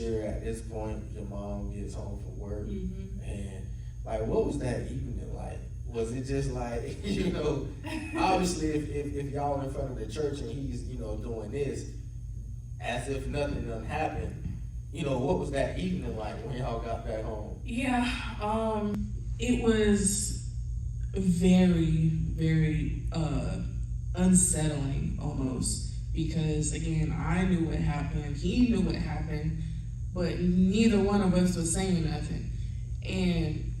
sure at this point your mom gets home from work, Mm-hmm. and like, what was that evening like? Was it just like, obviously if y'all in front of the church and he's, doing this as if nothing done happened, what was that evening like when y'all got back home? Yeah, it was very, very unsettling almost, because again, I knew what happened, he knew what happened, but neither one of us was saying nothing. And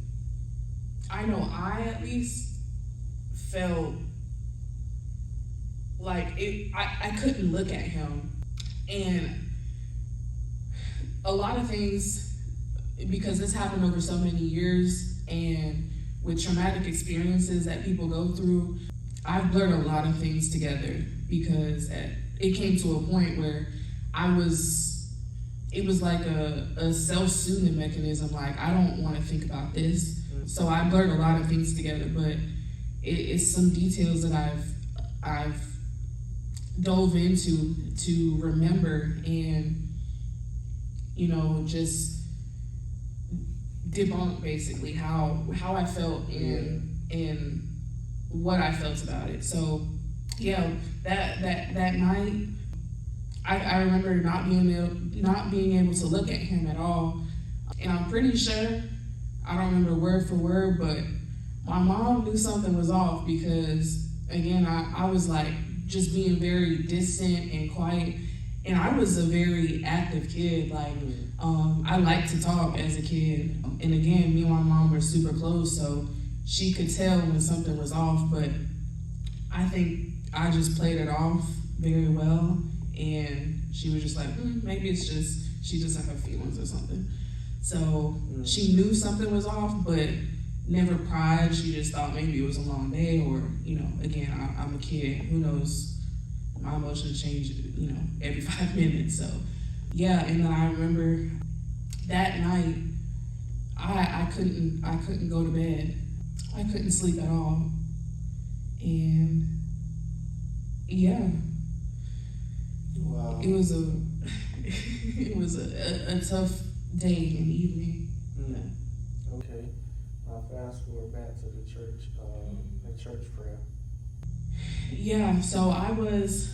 I know I at least felt like I couldn't look at him. And a lot of things, because this happened over so many years and with traumatic experiences that people go through, I've blurred a lot of things together, because it came to a point where it was like a self-soothing mechanism, like I don't want to think about this. So I blurred a lot of things together, but it's some details that I've dove into to remember and, just debunk basically how I felt and what I felt about it. So yeah, that night, I remember not being able to look at him at all, and I'm pretty sure, I don't remember word for word, but my mom knew something was off, because again, I was like just being very distant and quiet, and I was a very active kid. Like I liked to talk as a kid, and again, me and my mom were super close, so she could tell when something was off. But I think I just played it off very well, and she was just like, maybe it's just she doesn't have feelings or something. So she knew something was off, but never pried. She just thought maybe it was a long day, or, again, I'm a kid. Who knows? My emotions change, every 5 minutes. So, yeah, and then I remember that night, I couldn't go to bed. I couldn't sleep at all. And, yeah. Wow. It was a tough day and evening. Okay. I'll fast forward back to the church prayer. Yeah, so I was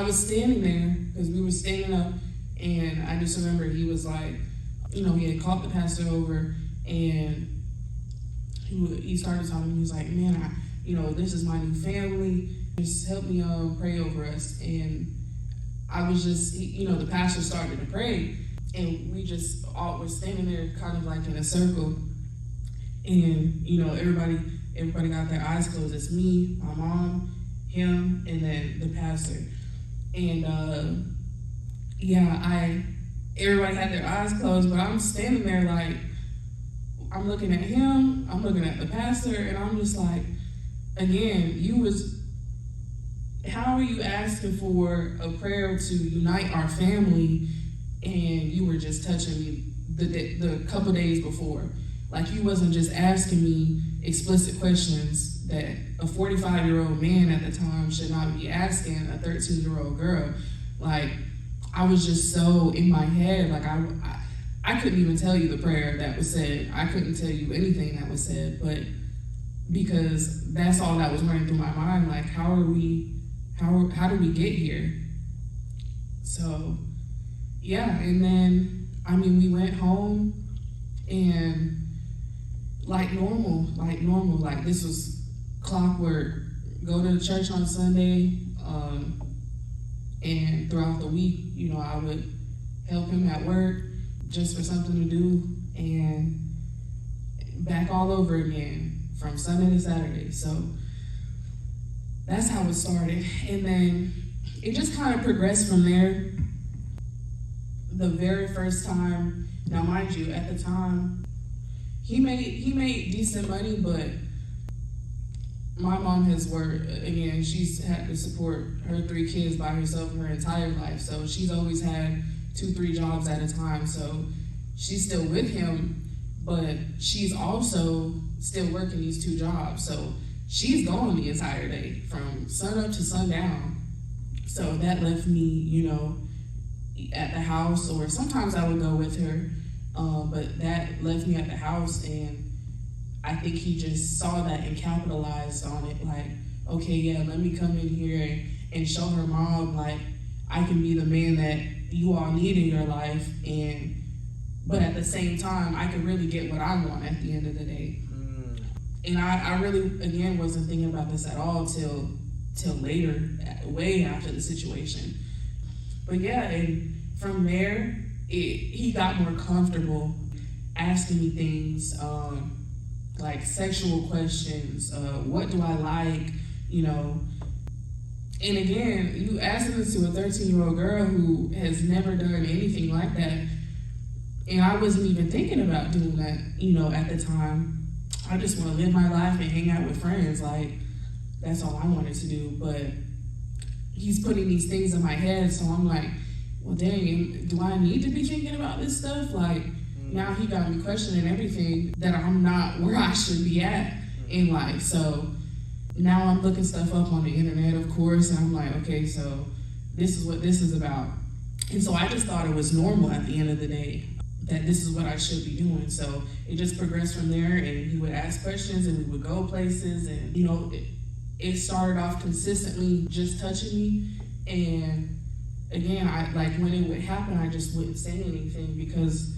standing there, because we were standing up, and I just remember he was like, he had called the pastor over, and he started talking. He was like, man, this is my new family. Just help me pray over us. And I was just, the pastor started to pray, and we just all were standing there kind of like in a circle, and everybody got their eyes closed. It's me, my mom, him, and then the pastor. And everybody had their eyes closed, but I'm standing there like, I'm looking at him, I'm looking at the pastor, and I'm just like, again, how are you asking for a prayer to unite our family, and you were just touching me the couple days before? Like, you wasn't just asking me explicit questions that a 45-year-old man at the time should not be asking a 13-year-old girl. Like, I was just so in my head, like I couldn't even tell you the prayer that was said. I couldn't tell you anything that was said, but because that's all that was running through my mind, like, how did we get here? So, yeah, and then, we went home, and like normal, like this was clockwork. Go to church on Sunday, and throughout the week, I would help him at work just for something to do, and back all over again from Sunday to Saturday. So that's how it started. And then it just kind of progressed from there. The very first time, now mind you, at the time, he made decent money, but my mom has worked, again, she's had to support her 3 kids by herself her entire life. So she's always had 2-3 jobs at a time. So she's still with him, but she's also still working these 2 jobs. So she's gone the entire day from sun up to sundown. So that left me, you know, at the house, or sometimes I would go with her, but that left me at the house, and I think he just saw that and capitalized on it. Like, okay, yeah, let me come in here and show her mom, like, I can be the man that you all need in your life, but at the same time, I can really get what I want at the end of the day. And I really, again, wasn't thinking about this at all till later, way after the situation. But yeah, and from there, he got more comfortable asking me things, like sexual questions, what do I like, you know. And again, you asking this to a 13-year-old girl who has never done anything like that. And I wasn't even thinking about doing that, you know, at the time. I just want to live my life and hang out with friends. Like, that's all I wanted to do. But he's putting these things in my head, so I'm like, well, dang, do I need to be thinking about this stuff? Like, now he got me questioning everything, that I'm not where I should be at in life. So now I'm looking stuff up on the internet, of course, and I'm like, okay, so this is what this is about. And so I just thought it was normal at the end of the day, that this is what I should be doing. So it just progressed from there, and he would ask questions, and we would go places, and, you know, it started off consistently just touching me. And again, when it would happen, I just wouldn't say anything, because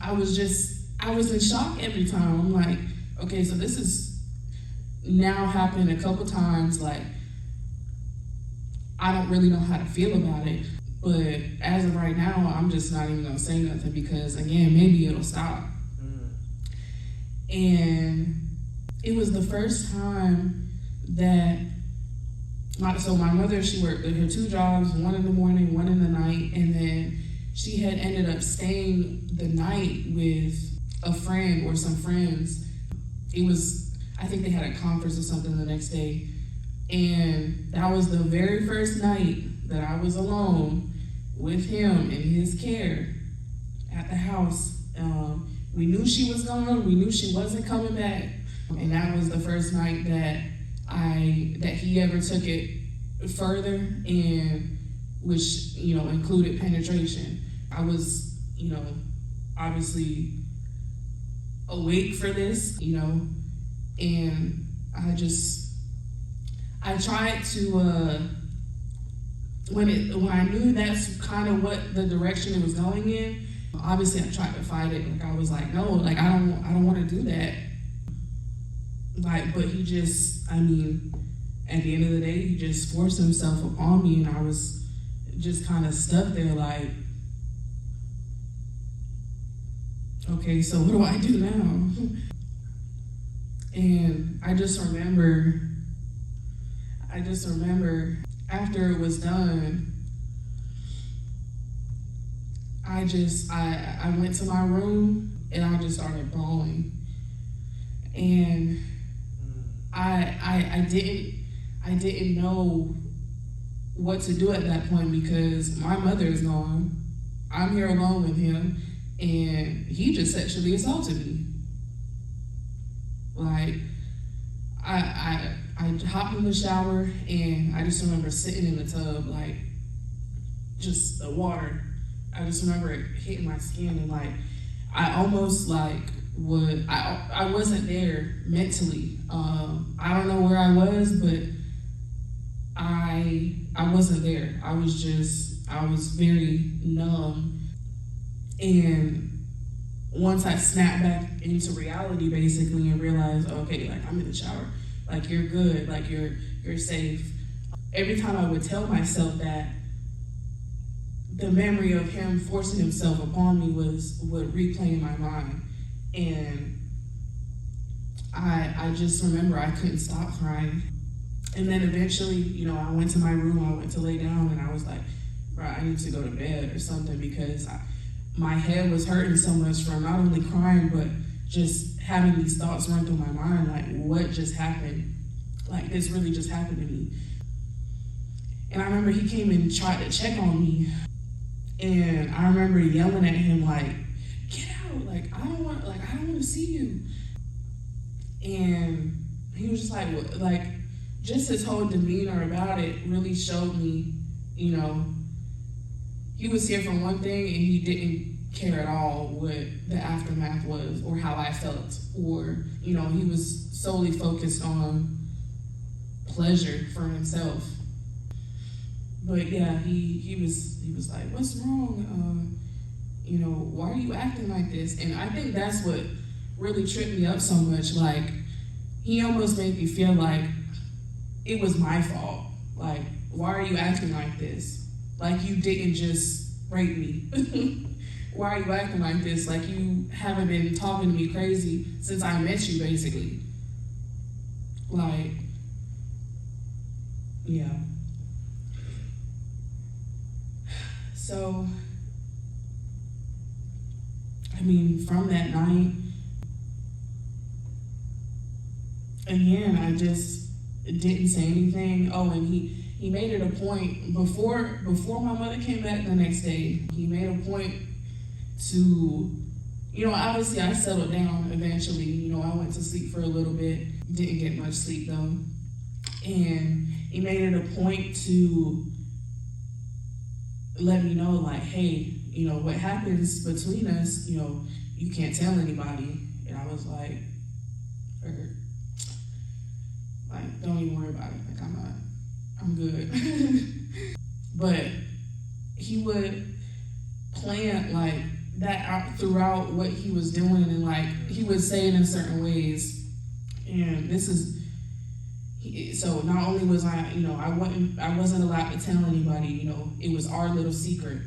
I was in shock every time. I'm like, okay, so this is now happening a couple times. Like, I don't really know how to feel about it. But as of right now, I'm just not even gonna say nothing, because again, maybe it'll stop. And it was the first time that my mother, she worked her 2 jobs, one in the morning, one in the night, and then she had ended up staying the night with a friend or some friends. I think they had a conference or something the next day. And that was the very first night that I was alone with him in his care at the house. We knew she was gone, we knew she wasn't coming back. And that was the first night that he ever took it further, and which, you know, included penetration. I was, you know, obviously awake for this, you know, and I tried to, when I knew that's kind of what the direction it was going in, obviously I tried to fight it. Like, I was like, no, like, I don't want to do that. Like, but he just, I mean, at the end of the day, he just forced himself upon me, and I was just kind of stuck there like, okay, so what do I do now? And I just remember after it was done, I went to my room and I just started bawling. And I didn't know what to do at that point, because my mother is gone. I'm here alone with him, and he just sexually assaulted me. Like, I hopped in the shower, and I just remember sitting in the tub, like, just the water. I just remember it hitting my skin, and like, I almost like I wasn't there mentally. I don't know where I was, but I wasn't there. I was very numb. And once I snapped back into reality, basically, and realized, okay, like, I'm in the shower, like, you're good, like, you're safe. Every time I would tell myself that, the memory of him forcing himself upon me would replay in my mind. And I just remember I couldn't stop crying. And then eventually, you know, I went to my room, I went to lay down, and I was like, bro, I need to go to bed or something, because my head was hurting so much from not only crying, but just having these thoughts run through my mind, like, what just happened? Like, this really just happened to me. And I remember he came and tried to check on me, and I remember yelling at him, like, get out, like, I don't want to see you. And he was just like, what? Like, just his whole demeanor about it really showed me you know, he was here for one thing and he didn't care at all what the aftermath was or how I felt, or, you know, he was solely focused on pleasure for himself. But yeah, he was like, what's wrong? You know, why are you acting like this? And I think that's what really tripped me up so much. Like, he almost made me feel like it was my fault. Like, why are you acting like this? Like, you didn't just rape me. Why are you acting like this? Like, you haven't been talking to me crazy since I met you, basically. Like, yeah. So, I mean, from that night, again, I just didn't say anything. Oh, and he made it a point before my mother came back the next day. He made a point to, you know, obviously I settled down eventually. You know, I went to sleep for a little bit. Didn't get much sleep though. And he made it a point to let me know, like, hey, you know, what happens between us, you know, you can't tell anybody. And I was like, don't even worry about it. Like, I'm good. But he would plan like that out throughout what he was doing, and like he would say it in certain ways. And this is, so not only was I, you know, I wasn't allowed to tell anybody, you know, it was our little secret.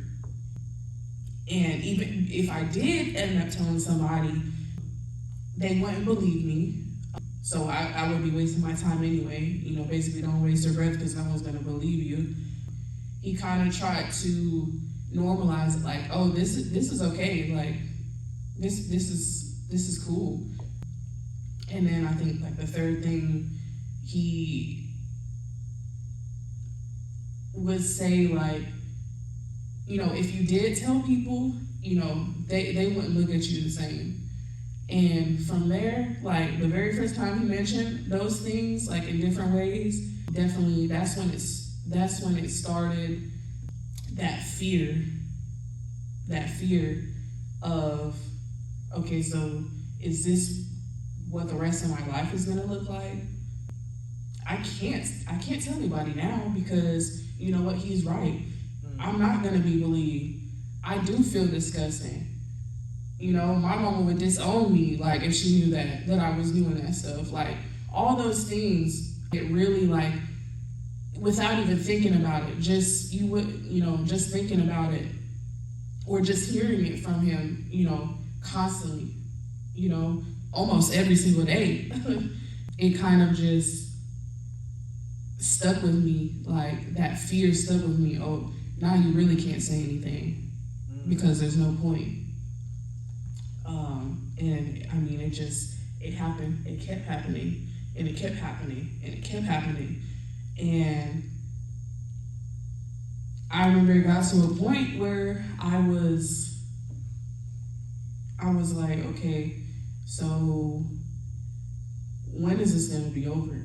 And even if I did end up telling somebody, they wouldn't believe me. So I would be wasting my time anyway. You know, basically don't waste your breath because no one's gonna believe you. He kind of tried to normalize it, like, oh, this is okay, like this is cool. And then I think like the third thing, he would say, like, you know, if you did tell people, you know, they wouldn't look at you the same. And from there, like the very first time he mentioned those things, like in different ways, definitely that's when it started, that fear of, okay, so is this what the rest of my life is gonna look like? I can't tell anybody now because you know what, he's right. I'm not gonna be believed. I do feel disgusting. You know, my mama would disown me, like, if she knew that I was doing that stuff. Like, all those things, it really, like, without even thinking about it, just thinking about it, or just hearing it from him, you know, constantly, you know, almost every single day, it kind of just stuck with me. Like, that fear stuck with me. Oh, now you really can't say anything because there's no point. And I mean, it happened, it kept happening, and it kept happening, and it kept happening. And I remember it got to a point where I was like, okay, so when is this gonna be over?